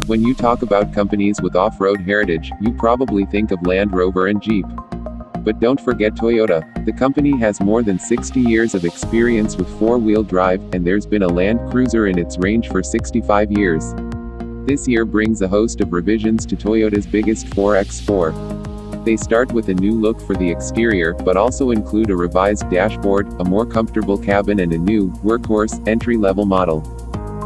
When you talk about companies with off-road heritage, you probably think of Land Rover and Jeep. But don't forget Toyota. The company has more than 60 years of experience with four-wheel drive, and there's been a Land Cruiser in its range for 65 years. This year brings a host of revisions to Toyota's biggest 4x4. They start with a new look for the exterior, but also include a revised dashboard, a more comfortable cabin and a new, workhorse, entry-level model.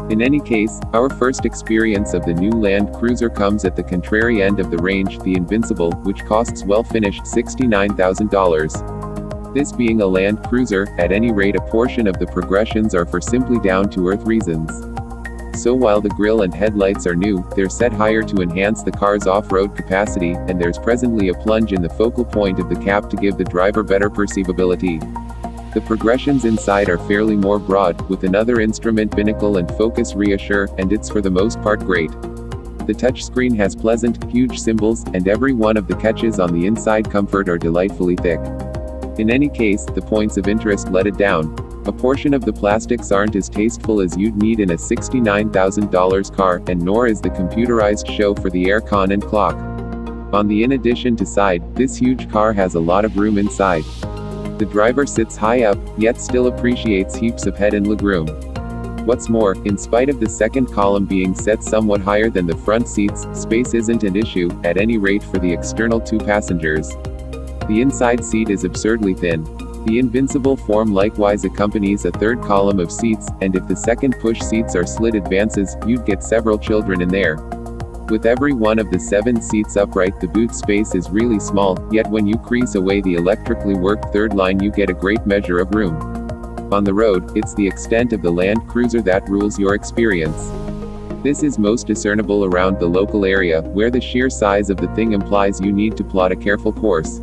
In any case, our first experience of the new Land Cruiser comes at the contrary end of the range, the Invincible, which costs well-finished $69,000. This being a Land Cruiser, at any rate a portion of the progressions are for simply down-to-earth reasons. So while the grille and headlights are new, they're set higher to enhance the car's off-road capacity, and there's presently a plunge in the focal point of the cap to give the driver better perceivability. The progressions inside are fairly more broad, with another instrument binnacle and focus reassure, and it's for the most part great. The touchscreen has pleasant, huge symbols, and every one of the catches on the inside comfort are delightfully thick. In any case, the points of interest let it down. A portion of the plastics aren't as tasteful as you'd need in a $69,000 car, and nor is the computerized show for the aircon and clock. On the in addition to side, this huge car has a lot of room inside. The driver sits high up, yet still appreciates heaps of head and legroom. What's more, in spite of the second column being set somewhat higher than the front seats, space isn't an issue, at any rate for the external two passengers. The inside seat is absurdly thin. The Invincible form likewise accompanies a third column of seats, and if the second push seats are slid advances, you'd get several children in there. With every one of the 7 seats upright, the boot space is really small, yet when you crease away the electrically worked third line you get a great measure of room. On the road, it's the extent of the Land Cruiser that rules your experience. This is most discernible around the local area, where the sheer size of the thing implies you need to plot a careful course.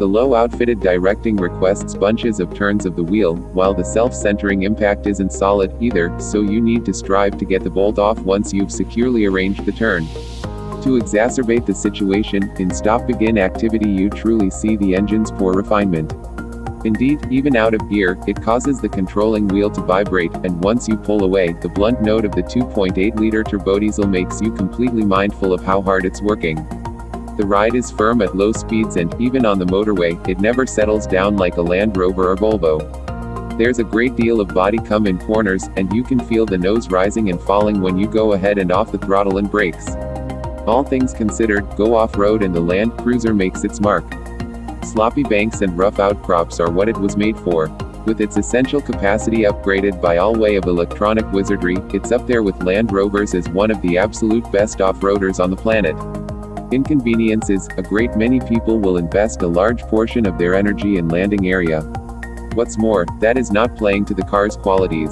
The low outfitted directing requests bunches of turns of the wheel, while the self-centering impact isn't solid, either, so you need to strive to get the bolt off once you've securely arranged the turn. To exacerbate the situation, in stop-begin activity you truly see the engine's poor refinement. Indeed, even out of gear, it causes the controlling wheel to vibrate, and once you pull away, the blunt note of the 2.8-liter turbodiesel makes you completely mindful of how hard it's working. The ride is firm at low speeds and, even on the motorway, it never settles down like a Land Rover or Volvo. There's a great deal of body come in corners, and you can feel the nose rising and falling when you go ahead and off the throttle and brakes. All things considered, go off-road and the Land Cruiser makes its mark. Sloppy banks and rough outcrops are what it was made for. With its essential capacity upgraded by all way of electronic wizardry, it's up there with Land Rovers as one of the absolute best off-roaders on the planet. Inconvenience is, a great many people will invest a large portion of their energy in landing area. What's more, that is not playing to the car's qualities.